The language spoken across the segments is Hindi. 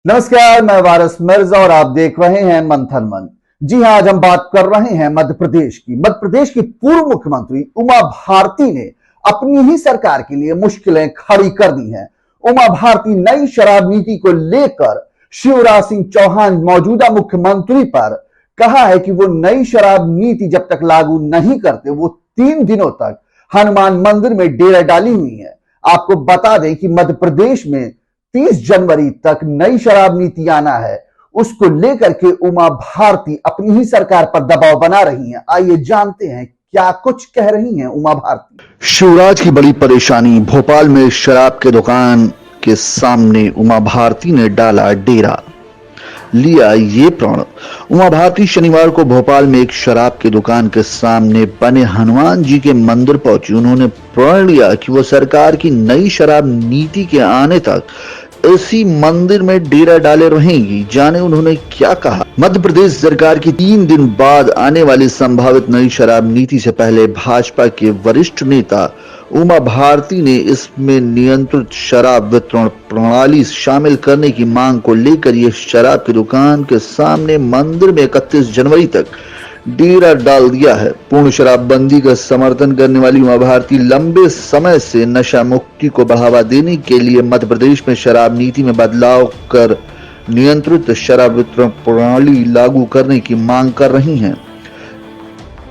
नमस्कार, मैं वारिस मिर्जा और आप देख रहे हैं मंथन मन। जी हां, आज हम बात कर रहे हैं मध्य प्रदेश की। मध्य प्रदेश की पूर्व मुख्यमंत्री उमा भारती ने अपनी ही सरकार के लिए मुश्किलें खड़ी कर दी हैं। उमा भारती नई शराब नीति को लेकर शिवराज सिंह चौहान मौजूदा मुख्यमंत्री पर कहा है कि वो नई शराब नीति जब तक लागू नहीं करते वो 3 दिनों तक हनुमान मंदिर में डेरा डाली हुई है। आपको बता दें कि मध्य प्रदेश में 30 जनवरी तक नई शराब नीति आना है। उसको लेकर के उमा भारती अपनी ही सरकार पर दबाव बना रही हैं। आइए जानते हैं क्या कुछ कह रही हैं उमा भारती। शिवराज की बड़ी परेशानी। भोपाल में शराब के दुकान के सामने उमा भारती ने डाला डेरा, लिया ये प्रण। उमा भारती शनिवार को भोपाल में एक शराब की दुकान के सामने बने हनुमान जी के मंदिर पहुंची। उन्होंने प्रण लिया कि वो सरकार की नई शराब नीति के आने तक इसी मंदिर में डेरा डाले रहेंगी। जाने उन्होंने क्या कहा। मध्य प्रदेश सरकार की 3 दिन बाद आने वाली संभावित नई शराब नीति से पहले भाजपा के वरिष्ठ नेता उमा भारती ने इसमें नियंत्रित शराब वितरण प्रणाली शामिल करने की मांग को लेकर यह शराब की दुकान के सामने मंदिर में 31 जनवरी तक डेरा डाल दिया है। पूर्ण शराबबंदी का समर्थन करने वाली उमा भारती लंबे समय से नशा मुक्ति को बढ़ावा देने के लिए मध्य प्रदेश में शराब नीति में बदलाव कर नियंत्रित शराब वितरण प्रणाली लागू करने की मांग कर रही हैं।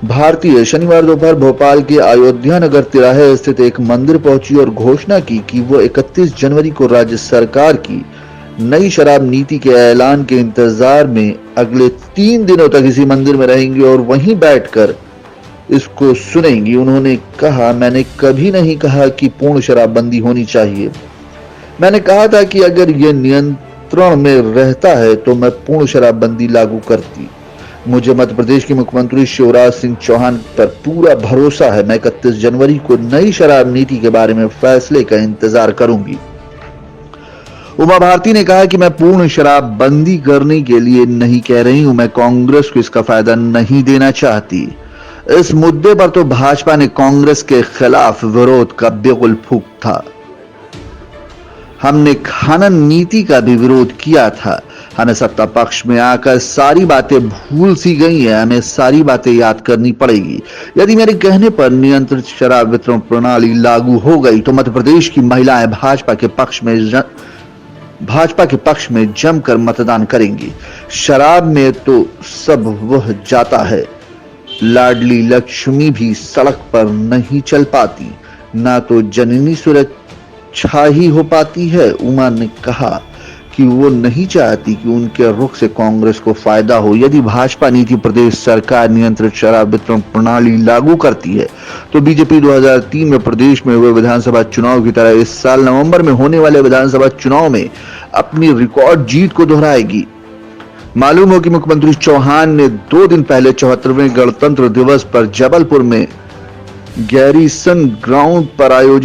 भारतीय शनिवार दोपहर भोपाल के अयोध्या नगर तिराहे स्थित एक मंदिर पहुंची और घोषणा की कि वो 31 जनवरी को राज्य सरकार की नई शराब नीति के ऐलान के इंतजार में अगले 3 दिनों तक इसी मंदिर में रहेंगी और वहीं बैठकर इसको सुनेंगी। उन्होंने कहा, मैंने कभी नहीं कहा कि पूर्ण शराबबंदी होनी चाहिए। मैंने कहा था कि अगर यह नियंत्रण में रहता है तो मैं पूर्ण शराबबंदी लागू करती। मुझे मध्य प्रदेश के मुख्यमंत्री शिवराज सिंह चौहान पर पूरा भरोसा है। मैं 31 जनवरी को नई शराब नीति के बारे में फैसले का इंतजार करूंगी। उमा भारती ने कहा कि मैं पूर्ण शराबबंदी करने के लिए नहीं कह रही हूं, मैं कांग्रेस को इसका फायदा नहीं देना चाहती। इस मुद्दे पर तो भाजपा ने कांग्रेस के खिलाफ विरोध का बिगुल फूंका था। हमने खनन नीति का भी विरोध किया था। हमें सत्ता पक्ष में आकर सारी बातें भूल सी गई है, हमें सारी बातें याद करनी पड़ेगी। यदि मेरे कहने पर नियंत्रित शराब वितरण प्रणाली लागू हो गई तो मध्य प्रदेश की महिलाएं भाजपा के पक्ष में जमकर मतदान करेंगी। शराब में तो सब वह जाता है। लाडली लक्ष्मी भी सड़क पर नहीं चल पाती, ना तो जननी सुरक्षा ही हो पाती है। उमा ने कहा कि वो नहीं चाहती कि उनके रुख से कांग्रेस को फायदा हो। यदि भाजपा नीति प्रदेश सरकार नियंत्रित शराब वितरण प्रणाली लागू करती है तो बीजेपी 2003 में प्रदेश में हुए विधानसभा चुनाव की तरह इस साल नवंबर में होने वाले विधानसभा चुनाव में अपनी रिकॉर्ड जीत को दोहराएगी। मालूम हो कि मुख्यमंत्री चौहान ने 2 दिन पहले 74वें गणतंत्र दिवस पर जबलपुर में गैरीसन ग्राउंड पर आयोजित